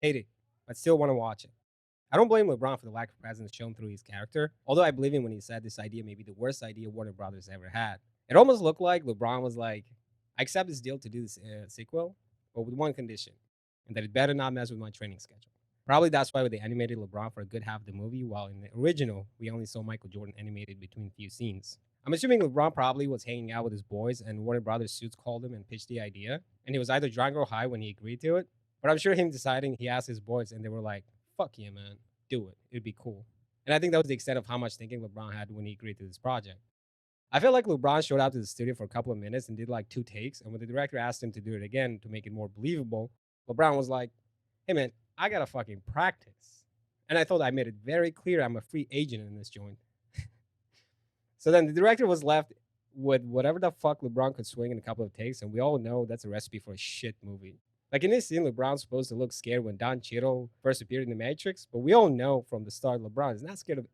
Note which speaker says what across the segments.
Speaker 1: Hate it, but still want to watch it. I don't blame LeBron for the lack of presence shown through his character, although I believe him when he said this idea may be the worst idea Warner Brothers ever had. It almost looked like LeBron was like, I accept this deal to do this sequel, but with one condition, and that it better not mess with my training schedule. Probably that's why they animated LeBron for a good half of the movie, while in the original, we only saw Michael Jordan animated between few scenes. I'm assuming LeBron probably was hanging out with his boys, and Warner Brothers suits called him and pitched the idea, and he was either drunk or high when he agreed to it. But I'm sure him deciding he asked his boys, and they were like, "Fuck yeah, man, do it. It'd be cool." And I think that was the extent of how much thinking LeBron had when he agreed to this project. I feel like LeBron showed up to the studio for a couple of minutes and did like 2 takes. And when the director asked him to do it again to make it more believable, LeBron was like, "Hey man, I gotta fucking practice." And I thought I made it very clear I'm a free agent in this joint. So then the director was left with whatever the fuck LeBron could swing in a couple of takes. And we all know that's a recipe for a shit movie. Like in this scene, LeBron's supposed to look scared when Don Cheadle first appeared in The Matrix, but we all know from the start LeBron is not scared of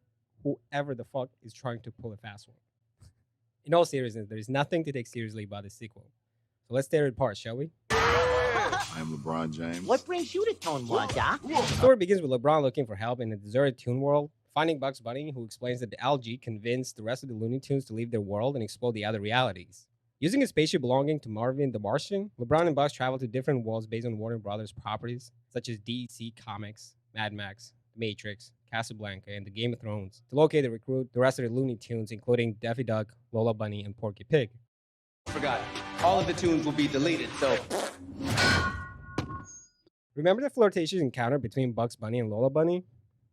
Speaker 1: whoever the fuck is trying to pull a fast one. In all seriousness, there is nothing to take seriously about this sequel. So let's tear it apart, shall we?
Speaker 2: I am LeBron James.
Speaker 3: What brings you to Tonewah, Doc?
Speaker 1: The story begins with LeBron looking for help in a deserted Toon World, finding Bugs Bunny, who explains that the algae convinced the rest of the Looney Tunes to leave their world and explore the other realities. Using a spaceship belonging to Marvin the Martian, LeBron and Bugs travel to different worlds based on Warner Brothers properties, such as DC Comics, Mad Max, The Matrix, Casablanca, and the Game of Thrones, to locate and recruit the rest of the Looney Tunes, including Daffy Duck, Lola Bunny, and Porky Pig.
Speaker 4: Forgot. All of the tunes will be deleted, so
Speaker 1: Remember the flirtatious encounter between Bugs Bunny and Lola Bunny?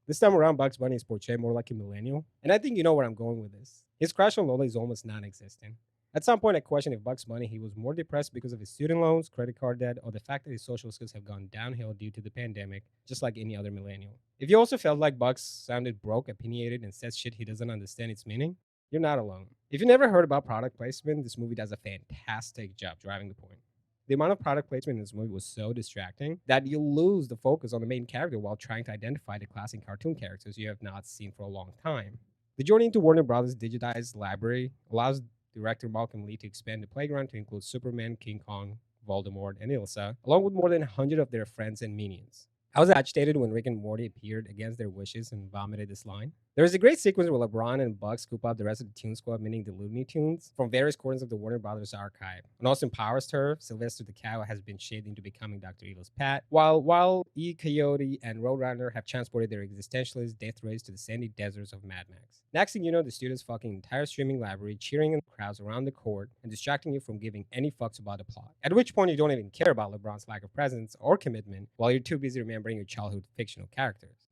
Speaker 1: This time around, Bugs Bunny is portrayed more like a millennial, and I think you know where I'm going with this. His crush on Lola is almost non existent. At some point, I questioned if Bugs Bunny he was more depressed because of his student loans, credit card debt, or the fact that his social skills have gone downhill due to the pandemic, just like any other millennial. If you also felt like Bugs sounded broke, opinionated, and says shit he doesn't understand its meaning, you're not alone. If you never heard about product placement, this movie does a fantastic job driving the point. The amount of product placement in this movie was so distracting that you lose the focus on the main character while trying to identify the classic cartoon characters you have not seen for a long time. The journey into Warner Brothers' digitized library allows director Malcolm Lee to expand the playground to include Superman, King Kong, Voldemort, and Ilsa, along with more than 100 of their friends and minions. I was agitated when Rick and Morty appeared against their wishes and vomited this line. There is a great sequence where LeBron and Bugs scoop out the rest of the Toon Squad, meaning the Looney Tunes, from various corners of the Warner Brothers archive. On Austin Powers' turf, Sylvester the Cow has been shaped into becoming Dr. Evil's pet, while E. Coyote and Roadrunner have transported their existentialist death rays to the sandy deserts of Mad Max. Next thing you know, the students fucking entire streaming library, cheering in crowds around the court and distracting you from giving any fucks about the plot. At which point you don't even care about LeBron's lack of presence or commitment while you're too busy remembering your childhood fictional characters.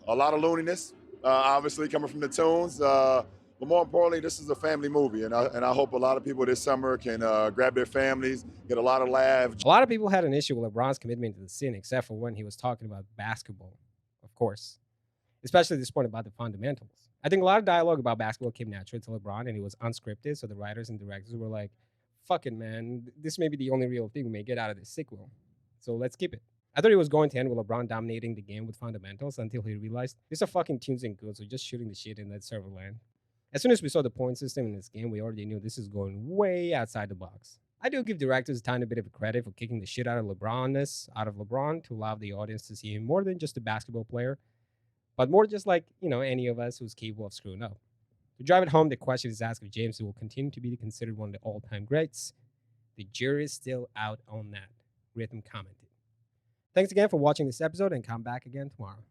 Speaker 2: A lot of looniness, obviously coming from the tunes. But more importantly, this is a family movie, and I hope a lot of people this summer can grab their families, get a lot of laughs.
Speaker 1: A lot of people had an issue with LeBron's commitment to the scene, except for when he was talking about basketball, of course, especially this point about the fundamentals. I think a lot of dialogue about basketball came natural to LeBron, and it was unscripted, so the writers and directors were like, fuck it, man, this may be the only real thing we may get out of this sequel, so let's keep it. I thought it was going to end with LeBron dominating the game with fundamentals until he realized these are fucking tunes and goods, so just shooting the shit in that server land. As soon as we saw the point system in this game, we already knew this is going way outside the box. I do give directors a tiny bit of credit for kicking the shit out of LeBronness out of LeBron to allow the audience to see him more than just a basketball player, but more just like, any of us who's capable of screwing up. To drive it home, the question is asked if James will continue to be considered one of the all-time greats. The jury is still out on that. Rhythm commented. Thanks again for watching this episode and come back again tomorrow.